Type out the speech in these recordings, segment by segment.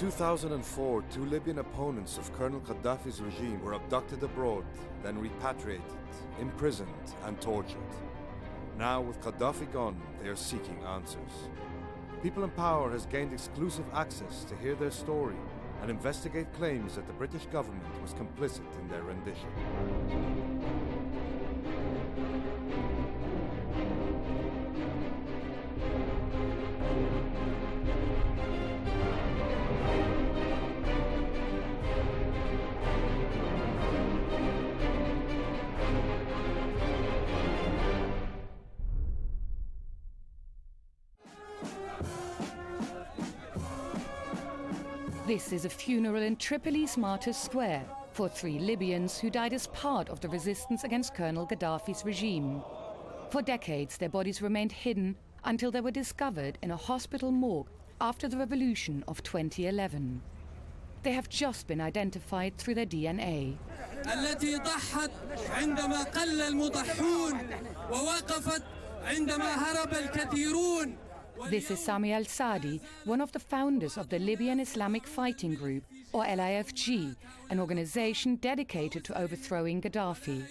2004, 2 Libyan opponents of Colonel Gaddafi's regime were abducted abroad, then repatriated, imprisoned and tortured. Now, with Gaddafi gone, they are seeking answers. People in power has gained exclusive access to hear their story and investigate claims that the British government was complicit in their rendition. This is a funeral in Tripoli's Martyrs Square for 3 Libyans who died as part of the resistance against Colonel Gaddafi's regime. For decades, their bodies remained hidden until they were discovered in a hospital morgue after the revolution of 2011. They have just been identified through their DNA. التي ضحت عندما قل المضحون ووقفت عندما هرب الكثيرون. This is Sami al-Sadi, one of the founders of the Libyan Islamic Fighting Group, or LIFG, an organization dedicated to overthrowing Gaddafi.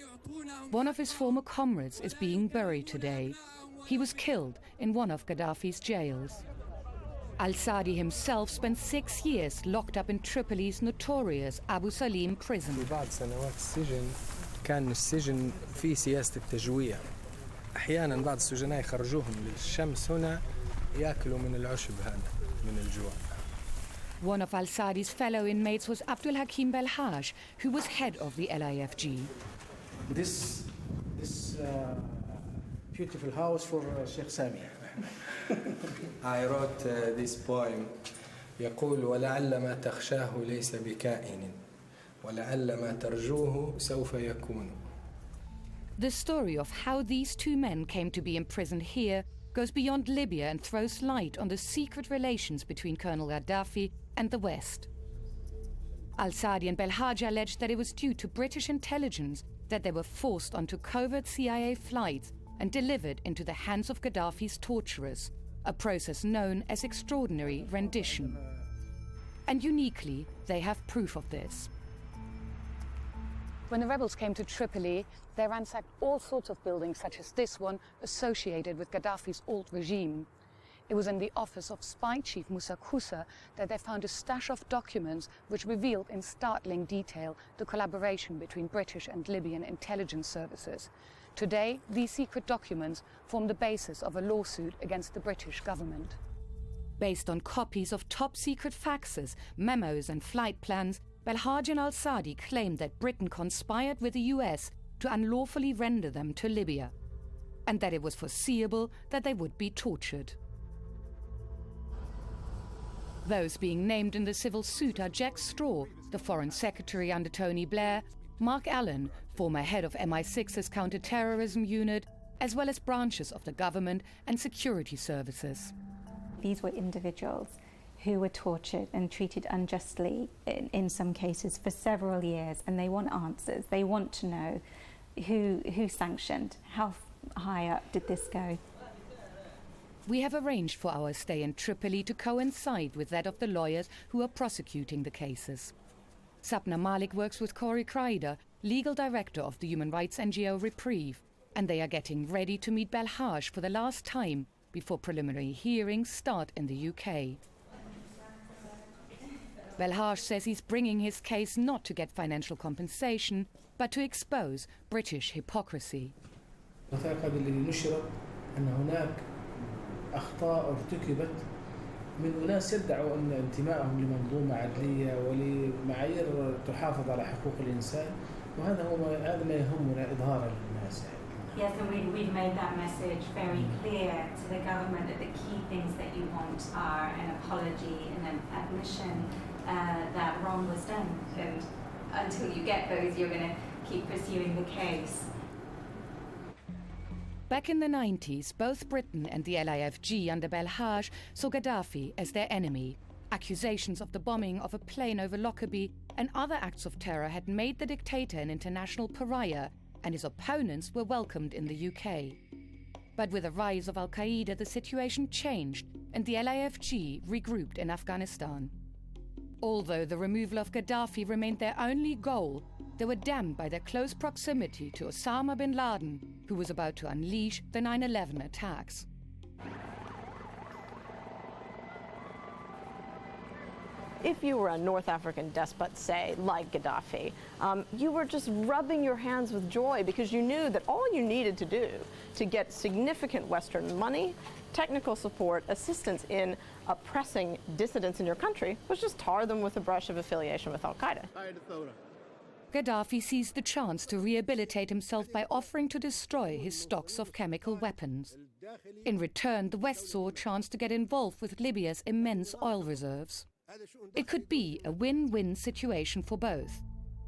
One of his former comrades is being buried today. He was killed in one of Gaddafi's jails. Al-Sadi himself spent 6 years locked up in Tripoli's notorious Abu Salim prison. بعد سنوات السجن كان السجن فيه سياسة التجويع. أحيانا بعض السجناء يخرجوهم للشمس هنا يأكلوا من العشب هذا من الجوع. One of al-Sadi's fellow inmates was Abdul Hakim Belhaj, who was head of the LIFG. This beautiful house for Sheikh Sami. I wrote this poem. يقول ولعل ما تخشاه ليس بكائن ولعل ما ترجوه سوف يكون. The story of how these 2 men came to be imprisoned here goes beyond Libya and throws light on the secret relations between Colonel Gaddafi and the West. Al-Sadi and Belhaj alleged that it was due to British intelligence that they were forced onto covert CIA flights and delivered into the hands of Gaddafi's torturers, a process known as extraordinary rendition. And uniquely, they have proof of this. When the rebels came to Tripoli, they ransacked all sorts of buildings, such as this one, associated with Gaddafi's old regime. It was in the office of spy chief Moussa Koussa that they found a stash of documents which revealed in startling detail the collaboration between British and Libyan intelligence services. Today, these secret documents form the basis of a lawsuit against the British government. Based on copies of top-secret faxes, memos and flight plans, Belhaj and al-Sadi claimed that Britain conspired with the US to unlawfully render them to Libya, and that it was foreseeable that they would be tortured. Those being named in the civil suit are Jack Straw, the Foreign Secretary under Tony Blair, Mark Allen, former head of MI6's counter-terrorism unit, as well as branches of the government and security services. These were individuals who were tortured and treated unjustly in some cases for several years, and they want answers. They want to know who sanctioned, how high up did this go. We have arranged for our stay in Tripoli to coincide with that of the lawyers who are prosecuting the cases. Sapna Malik works with Corey Kreider, legal director of the human rights NGO Reprieve, and they are getting ready to meet Belhaj for the last time before preliminary hearings start in the UK. Belhaj says he's bringing his case not to get financial compensation, but to expose British hypocrisy. الوثائق اللي نشرت أن هناك أخطاء ارتكبت من أناس يدعوا أن انتمائهم لمنظومة عدلية ولمعايير تحافظ على حقوق الإنسان، وهذا ما يهمنا إظهاره للناس. Yes, and we've made that message very clear to the government that the key things that you want are an apology and an admission that wrong was done. And until you get those, you're going to keep pursuing the case. Back in the 90s, both Britain and the LIFG under Belhaj saw Gaddafi as their enemy. Accusations of the bombing of a plane over Lockerbie and other acts of terror had made the dictator an international pariah, and his opponents were welcomed in the UK. But with the rise of Al-Qaeda, the situation changed, and the LIFG regrouped in Afghanistan. Although the removal of Gaddafi remained their only goal, they were damned by their close proximity to Osama bin Laden, who was about to unleash the 9/11 attacks. If you were a North African despot, say, like Gaddafi, you were just rubbing your hands with joy because you knew that all you needed to do to get significant Western money, technical support, assistance in oppressing dissidents in your country was just tar them with a brush of affiliation with al-Qaeda. Gaddafi seized the chance to rehabilitate himself by offering to destroy his stocks of chemical weapons. In return, the West saw a chance to get involved with Libya's immense oil reserves. It could be a win-win situation for both.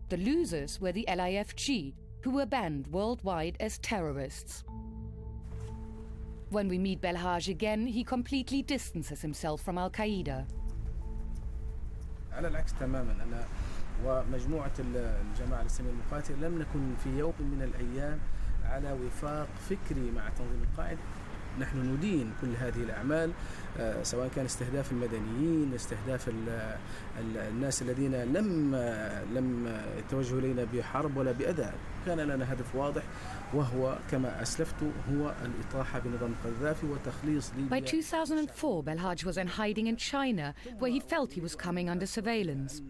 The losers were the LIFG, who were banned worldwide as terrorists. When we meet Belhaj again, he completely distances himself from Al-Qaeda. على العكس تماما أنا ومجموعة الجماعة الإسلامية المقاتلة لم نكن في يوم من الأيام على وفاق فكري مع تنظيم القاعدة. نحن ندين كل هذه الأعمال سواء كان استهداف المدنيين، استهداف الناس الذين لم يتوجهوا إلينا بحرب ولا بأذى. كان لنا هدف واضح وهو كما أسلفت هو الإطاحة بنظام قذافي وتخليص ليبيا. By 2004, Belhaj was in hiding in China, where he felt he was coming under surveillance.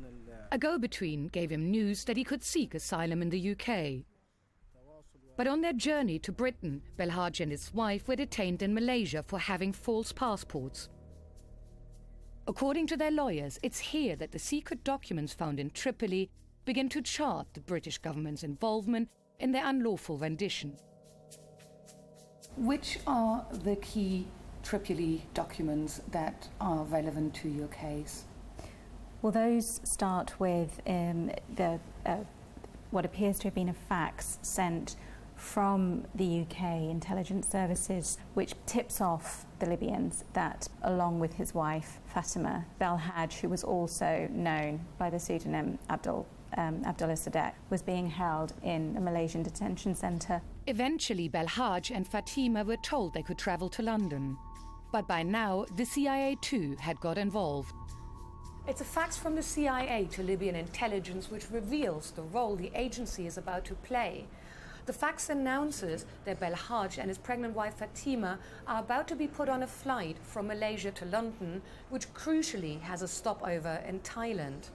A go-between gave him news that he could seek asylum in the UK. But on their journey to Britain, Belhaj and his wife were detained in Malaysia for having false passports. According to their lawyers, it's here that the secret documents found in Tripoli begin to chart the British government's involvement in their unlawful rendition. Which are the key Tripoli documents that are relevant to your case? Well, those start with what appears to have been a fax sent from the UK intelligence services, which tips off the Libyans that, along with his wife Fatima, Belhaj, who was also known by the pseudonym Abdullah Sadek, was being held in a Malaysian detention centre. Eventually, Belhaj and Fatima were told they could travel to London. But by now, the CIA too had got involved. It's a fax from the CIA to Libyan intelligence which reveals the role the agency is about to play. The fax announces that Belhaj and his pregnant wife Fatima are about to be put on a flight from Malaysia to London, which crucially has a stopover in Thailand.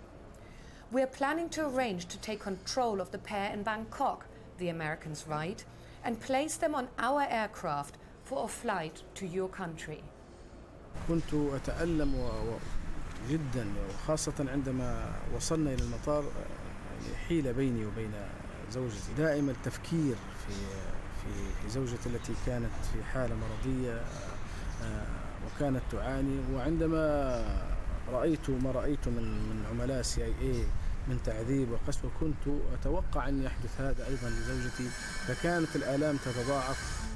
We're planning to arrange to take control of the pair in Bangkok, the Americans write, and place them on our aircraft for a flight to your country. كنت أتألم جدا وخاصة عندما وصلنا إلى المطار حيل بيني وبين زوجتي دائما التفكير في زوجتي التي كانت في حالة مرضية وكانت تعاني وعندما رأيت ما رأيت من عملاء CIA من تعذيب وقسوة كنت أتوقع أن يحدث هذا أيضا لزوجتي فكانت الآلام تتضاعف.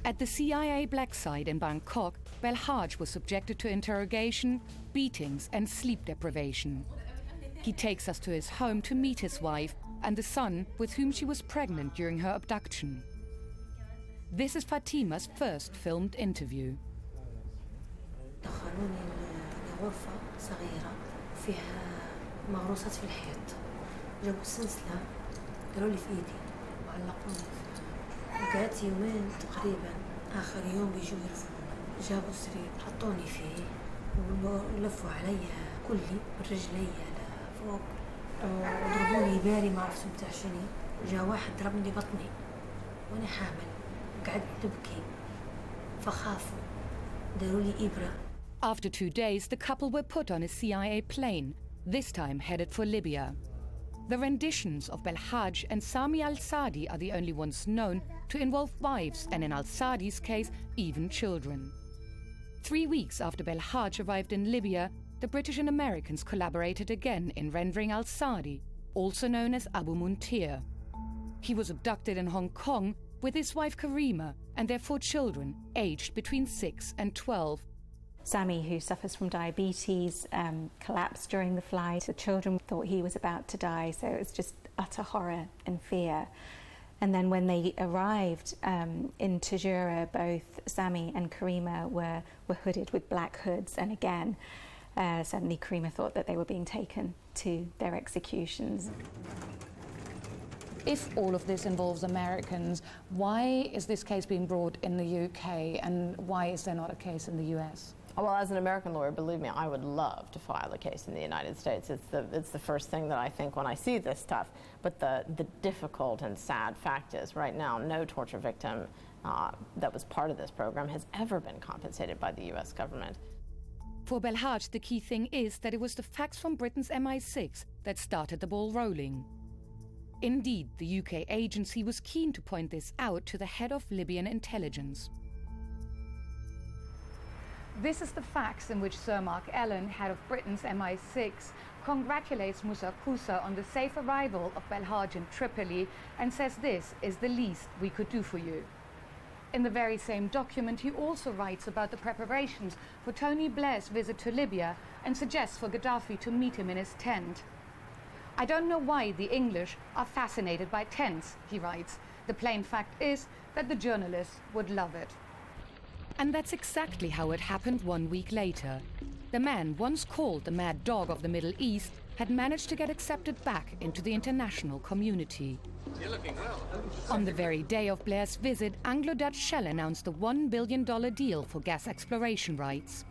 At the CIA black site in Bangkok, Belhaj was subjected to interrogation, beatings and sleep deprivation. He takes us to his home to meet his wife and the son with whom she was pregnant during her abduction. This is Fatima's first filmed interview. دخلوني غرفة صغيرة فيها مغروسات في الحيط جابوا السلسلة قالوا لي في إيدي وعلقوني فيها قعدت يومين تقريبا آخر يوم بيجوا يرفعوني جابوا سرير حطوني فيه ولفوا علي كلي من رجلي لفوق وضربوني بالي ما عرفت متاع شنو جا واحد ضربني بطني وأنا حامل قعدت نبكي فخافوا داروا لي إبرة. After 2 days, the couple were put on a CIA plane, this time headed for Libya. The renditions of Belhaj and Sami al-Sadi are the only ones known to involve wives and, in al-Sadi's case, even children. 3 weeks after Belhaj arrived in Libya, the British and Americans collaborated again in rendering al-Sadi, also known as Abu Muntir. He was abducted in Hong Kong with his wife Karima and their 4 children, aged between 6 and 12. Sami, who suffers from diabetes, collapsed during the flight. The children thought he was about to die, so it was just utter horror and fear. And then when they arrived in Jazeera, both Sami and Karima were hooded with black hoods, and again, Certainly Karima thought that they were being taken to their executions. If all of this involves Americans, why is this case being brought in the UK and why is there not a case in the US? Well, as an American lawyer, believe me, I would love to file a case in the United States. It's the first thing that I think when I see this stuff. But the difficult and sad fact is, right now, no torture victim that was part of this program has ever been compensated by the US government. For Belhaj, the key thing is that it was the facts from Britain's MI6 that started the ball rolling. Indeed, the UK agency was keen to point this out to the head of Libyan intelligence. This is the fax in which Sir Mark Ellen, head of Britain's MI6, congratulates Moussa Koussa on the safe arrival of Belhaj in Tripoli and says this is the least we could do for you. In the very same document, he also writes about the preparations for Tony Blair's visit to Libya and suggests for Gaddafi to meet him in his tent. I don't know why the English are fascinated by tents, he writes. The plain fact is that the journalists would love it. And that's exactly how it happened 1 week later. The man once called the mad dog of the Middle East had managed to get accepted back into the international community. You're looking well. On the very day of Blair's visit, Anglo-Dutch Shell announced a $1 billion deal for gas exploration rights.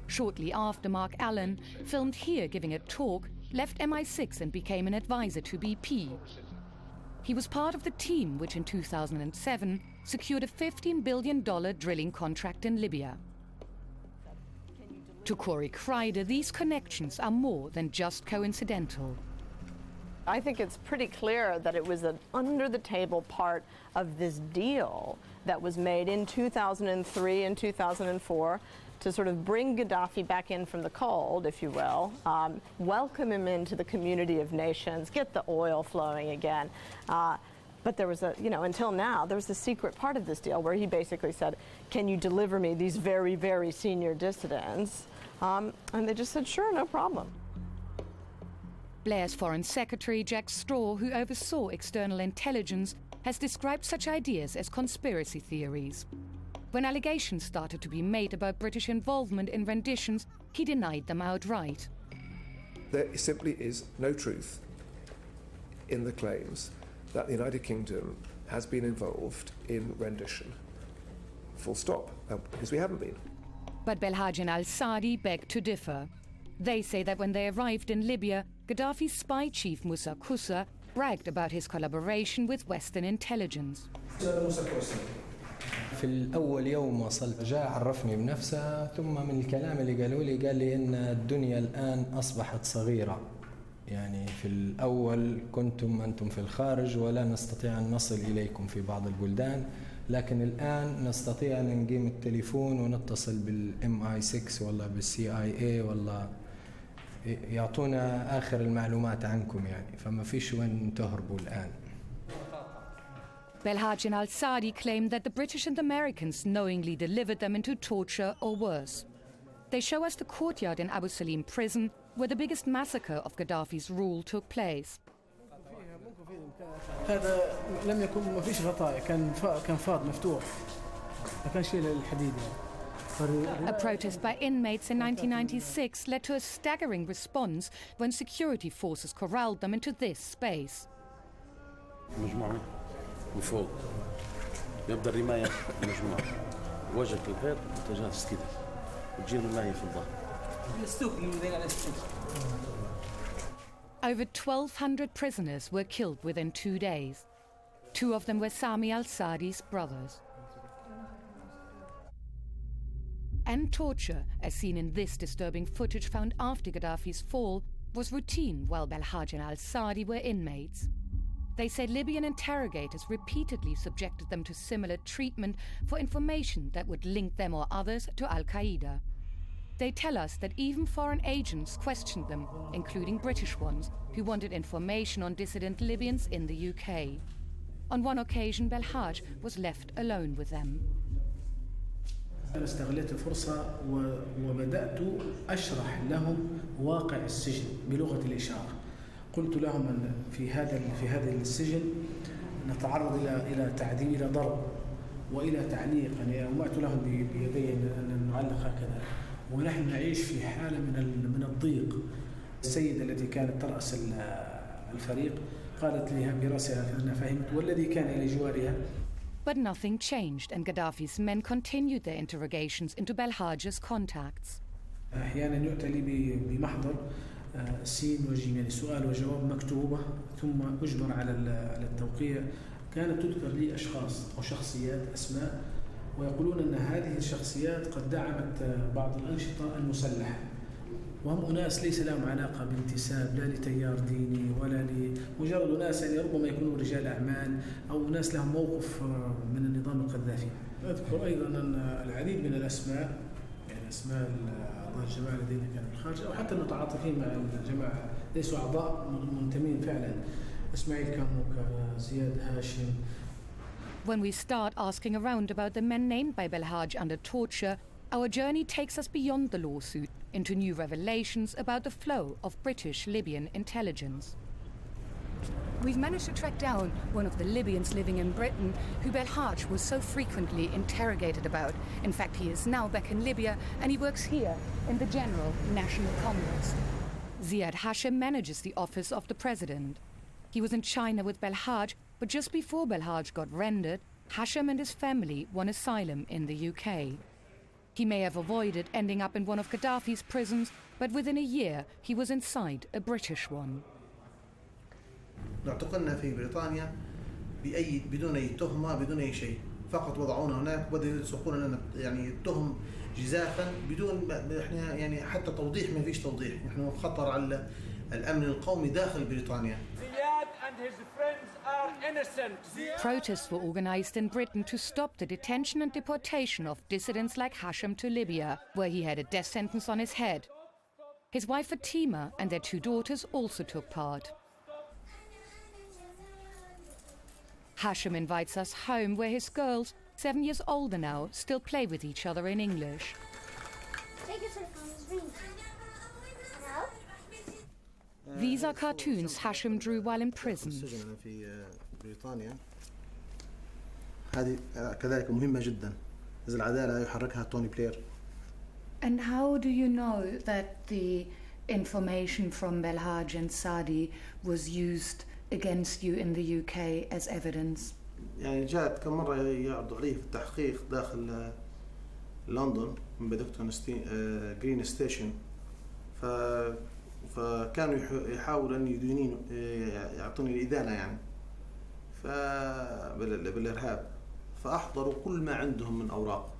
Shortly after, Mark Allen, filmed here giving a talk, left MI6 and became an advisor to BP. He was part of the team which in 2007 secured a $15 billion drilling contract in Libya. To Corey Kreider, these connections are more than just coincidental. I think it's pretty clear that it was an under-the-table part of this deal that was made in 2003 and 2004 to sort of bring Gaddafi back in from the cold, if you will, welcome him into the community of nations, get the oil flowing again. But there was until now, there was the secret part of this deal where he basically said, can you deliver me these very, very senior dissidents? And they just said, sure, no problem. Blair's Foreign Secretary, Jack Straw, who oversaw external intelligence, has described such ideas as conspiracy theories. When allegations started to be made about British involvement in renditions, he denied them outright. There simply is no truth in the claims that the United Kingdom has been involved in rendition. Full stop, because we haven't been. But Belhaj and al-Sadi beg to differ. They say that when they arrived in Libya, Gaddafi's spy chief Moussa Koussa bragged about his collaboration with Western intelligence. في الأول يوم وصلت جاء عرفني بنفسه ثم من الكلام اللي قالوا لي قال لي إن الدنيا الآن أصبحت صغيرة. يعني في الأول كنتم أنتم في الخارج ولا نستطيع أن نصل إليكم في بعض البلدان، لكن الآن نستطيع أن نقيم التليفون ونتصل بالMI6 ولا بالCIA ولا يعطونا آخر المعلومات عنكم يعني، فما فيش وين تهربوا الآن. Belhaj and al-Sadi claim that the British and Americans knowingly delivered them into torture or worse. They show us the courtyard in Abu Salim prison where the biggest massacre of Gaddafi's rule took place. هذا لم يكن ما فيش غطاء كان فاض مفتوح ما كانش فيه الحديد. A protest by inmates in 1996 led to a staggering response when security forces corralled them into this space. مجموعة من فوق يبدأ الرماية مجموعة وجهك للغير وتجهز كده وتجي الرماية في الظهر. Over 1,200 prisoners were killed within 2 days. 2 of them were Sami al-Sadi's brothers. And torture, as seen in this disturbing footage found after Gaddafi's fall, was routine while Belhaj and al-Sadi were inmates. They said Libyan interrogators repeatedly subjected them to similar treatment for information that would link them or others to Al-Qaeda. They tell us that even foreign agents questioned them, including British ones, who wanted information on dissident Libyans in the UK. On one occasion, Belhaj was left alone with them. أنا استغلت الفرصة وبدأت أشرح لهم واقع السجن بلغة الإشارة. قلت لهم أن في هذا السجن نتعرض إلى تعذيب، إلى ضرب وإلى تعليق. يعني أومأت لهم بيدي أن نعلق هكذا ونحن نعيش في حالة من الضيق. السيدة التي كانت ترأس الفريق قالت لي برأسها أنها فهمت، والذي كان إلى جوارها. But nothing changed, and Gaddafi's men continued their interrogations into Belhage's contacts. أحيانا يؤتى لي بمحضر سين وجيم، يعني سؤال وجواب مكتوبة، ثم أجبر على التوقيع. كانت تذكر لي أشخاص أو شخصيات أسماء، ويقولون أن هذه الشخصيات قد دعمت بعض الأنشطة المسلحة، وهم أناس ليس لهم علاقة بانتساب لا لتيار ديني ولا مجرد أناس يعني ربما يكونوا رجال أعمال أو ناس لهم موقف من النظام القذافي. أذكر أيضا أن العديد من الأسماء، يعني أسماء أعضاء الجماعة الذين كانوا في الخارج أو حتى المتعاطفين مع الجماعة ليسوا أعضاء منتمين فعلا، إسماعيل كموكا، زياد هاشم. When we start asking around about the men named by Belhaj under torture, our journey takes us beyond the lawsuit into new revelations about the flow of British Libyan intelligence. We've managed to track down one of the Libyans living in Britain who Belhaj was so frequently interrogated about. In fact, he is now back in Libya and he works here in the General National Congress. Ziad Hashim manages the office of the president. He was in China with Belhaj, but just before Belhaj got rendered, Hashim and his family won asylum in the UK. He may have avoided ending up in one of Gaddafi's prisons, but within a year he was inside a British one. اعتقلنا في بريطانيا بدون أي تهمة بدون أي شيء، فقط وضعونا هناك وبدأوا يسوقون لنا يعني التهم جزافا بدون احنا يعني حتى توضيح ما فيش توضيح. نحن خطر على الأمن القومي داخل بريطانيا. Ziad and his friends are innocent. Protests were organized in Britain to stop the detention and deportation of dissidents like Hashim to Libya, where he had a death sentence on his head. His wife Fatima and their 2 daughters also took part. Hashim invites us home, where his girls, 7 years older now, still play with each other in English. These are cartoons Hashim drew while in prison. And how do you know that the information from Belhaj and Saadi was used against you in the UK as evidence? يعني جاءت كم مرة يعرضوا علي في التحقيق داخل لندن من بدفتون جرين ستيشن، فكانوا يحاولوا أن يدينون يعطوني الإدانة يعني بالإرهاب، فأحضروا كل ما عندهم من أوراق،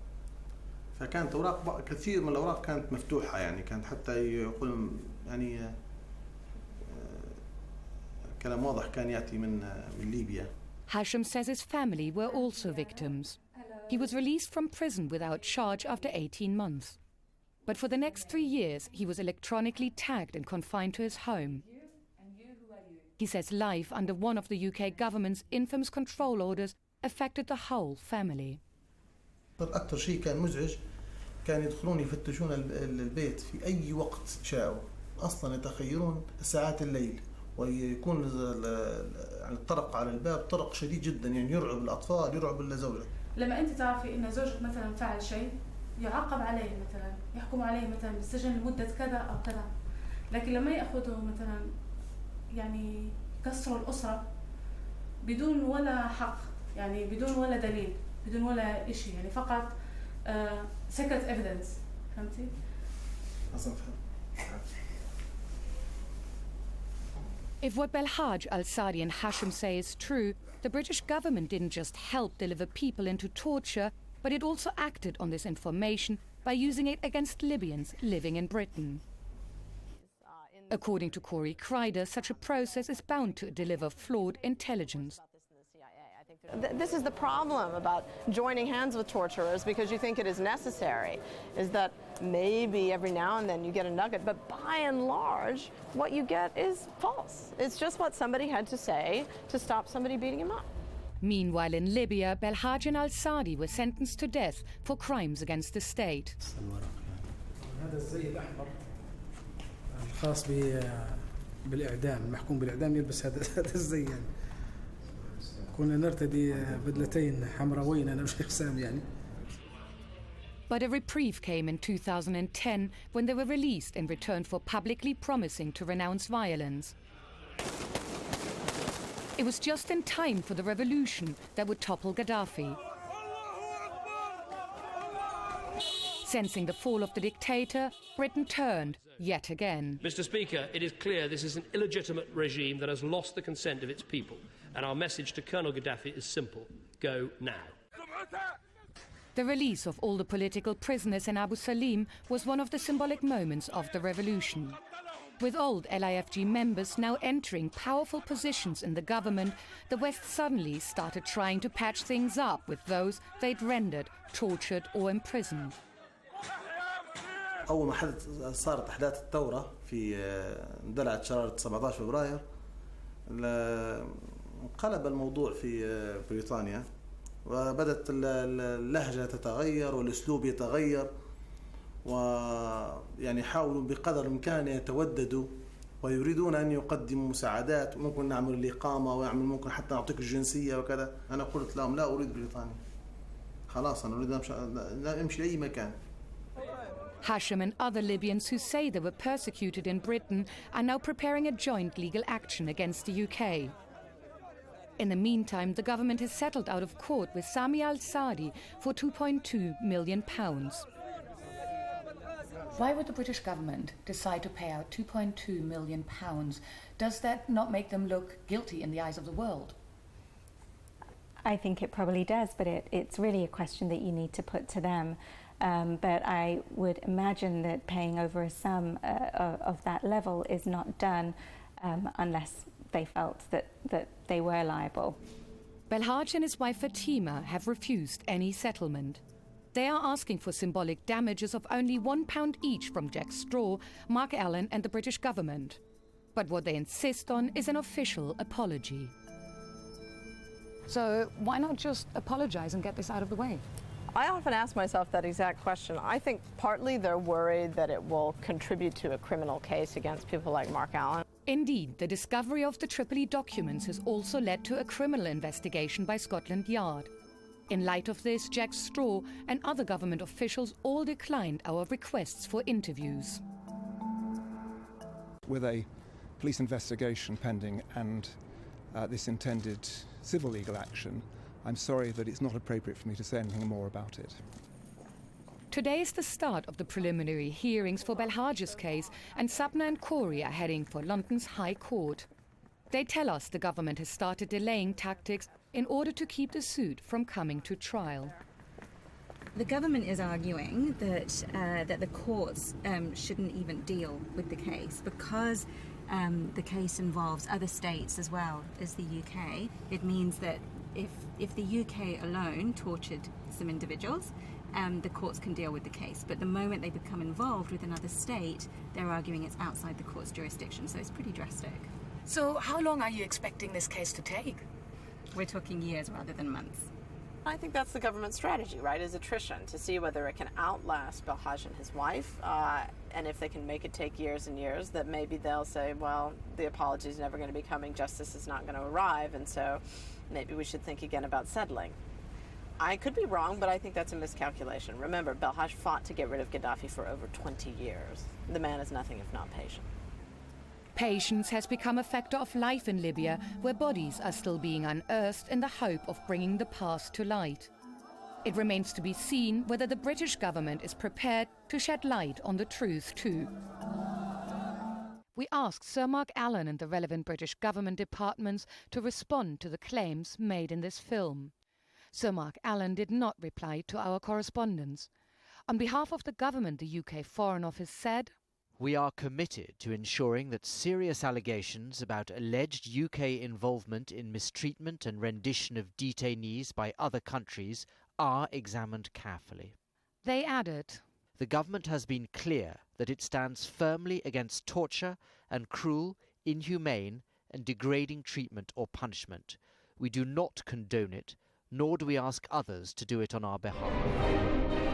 فكانت أوراق كثير من الأوراق كانت مفتوحة، يعني كانت حتى يقول يعني كلام واضح كان يأتي من ليبيا. Hashim says his family were also victims. He was released from prison without charge after 18 months. But for the next 3 years, he was electronically tagged and confined to his home. He says life under one of the UK government's infamous control orders affected the whole family. أكثر شيء كان مزعج كان يدخلون يفتشون البيت في أي وقت شاءوا، أصلا يتخيرون ساعات الليل، ويكون الطرق على الباب طرق شديد جدا، يعني يرعب الأطفال يرعب الزوجة. لما أنت تعرفي إن زوجك مثلا فعل شيء يعاقب عليه، مثلا يحكم عليه مثلا بالسجن لمدة كذا أو كذا، لكن لما يأخذوا مثلا يعني كسروا الأسرة بدون ولا حق، يعني بدون ولا دليل، بدون ولا إشي، يعني فقط secret evidence. فهمتي؟ If what Belhaj, Al-Saadi and Hashim say is true, the British government didn't just help deliver people into torture, but it also acted on this information by using it against Libyans living in Britain. According to Corey Kreider, such a process is bound to deliver flawed intelligence. This is the problem about joining hands with torturers, because you think it is necessary, is that maybe every now and then you get a nugget, but by and large, what you get is false. It's just what somebody had to say to stop somebody beating him up. Meanwhile, in Libya, Belhaj and Al-Saadi were sentenced to death for crimes against the state. هذا الزي الأحمر الخاص بالإعدام، المحكوم بالإعدام يلبس هذا الزي، يعني كنا نرتدي بدلتين حمراوين أنا وشيخ سام يعني. But a reprieve came in 2010 when they were released in return for publicly promising to renounce violence. It was just in time for the revolution that would topple Gaddafi. Sensing the fall of the dictator, Britain turned yet again. Mr. Speaker, it is clear this is an illegitimate regime that has lost the consent of its people, and our message to Colonel Gaddafi is simple: go now. The release of all the political prisoners in Abu Salim was one of the symbolic moments of the revolution. With old LIFG members now entering powerful positions in the government, the West suddenly started trying to patch things up with those they'd rendered, tortured or imprisoned. أول ما صارت أحداث الثورة في اندلعت شرارة 17 فبراير انقلب الموضوع في بريطانيا وبدت اللهجة تتغير والأسلوب يتغير ويعني حاولوا بقدر الإمكان يتوددوا ويريدون أن يقدموا مساعدات ممكن نعمل الإقامة ويعمل ممكن حتى نعطيك الجنسية وكذا. أنا قلت لهم لا أريد بريطانيا خلاص أنا أريد أمشي لأي مكان. Hashim and other Libyans who say they were persecuted in Britain are now preparing a joint legal action against the UK. In the meantime, the government has settled out of court with Sami al-Sadi for £2.2 million. Why would the British government decide to pay out £2.2 million? Does that not make them look guilty in the eyes of the world? I think it probably does, but it's really a question that you need to put to them. But I would imagine that paying over a sum of that level is not done unless they felt that they were liable. Belhaj and his wife Fatima have refused any settlement. They are asking for symbolic damages of only £1 each from Jack Straw, Mark Allen and the British government. But what they insist on is an official apology. So why not just apologise and get this out of the way? I often ask myself that exact question. I think partly they're worried that it will contribute to a criminal case against people like Mark Allen. Indeed, the discovery of the Tripoli documents has also led to a criminal investigation by Scotland Yard. In light of this, Jack Straw and other government officials all declined our requests for interviews. With a police investigation pending and this intended civil legal action, I'm sorry that it's not appropriate for me to say anything more about it. Today is the start of the preliminary hearings for Belhaj's case, and Sabna and Corey are heading for London's High Court. They tell us the government has started delaying tactics in order to keep the suit from coming to trial. The government is arguing that the courts shouldn't even deal with the case because the case involves other states as well as the UK. It means that if the UK alone tortured some individuals, the courts can deal with the case. But the moment they become involved with another state, they're arguing it's outside the court's jurisdiction. So it's pretty drastic. So how long are you expecting this case to take? We're talking years rather than months. I think that's the government's strategy, right, is attrition, to see whether it can outlast Belhaj and his wife, and if they can make it take years and years, that maybe they'll say, well, the apology is never going to be coming, justice is not going to arrive, and so maybe we should think again about settling. I could be wrong, but I think that's a miscalculation. Remember, Belhaj fought to get rid of Gaddafi for over 20 years. The man is nothing if not patient. Patience has become a factor of life in Libya, where bodies are still being unearthed in the hope of bringing the past to light. It remains to be seen whether the British government is prepared to shed light on the truth too. We asked Sir Mark Allen and the relevant British government departments to respond to the claims made in this film. Sir Mark Allen did not reply to our correspondence. On behalf of the government, the UK Foreign Office said, "We are committed to ensuring that serious allegations about alleged UK involvement in mistreatment and rendition of detainees by other countries are examined carefully." They added, "The government has been clear that it stands firmly against torture and cruel, inhumane and degrading treatment or punishment. We do not condone it, nor do we ask others to do it on our behalf."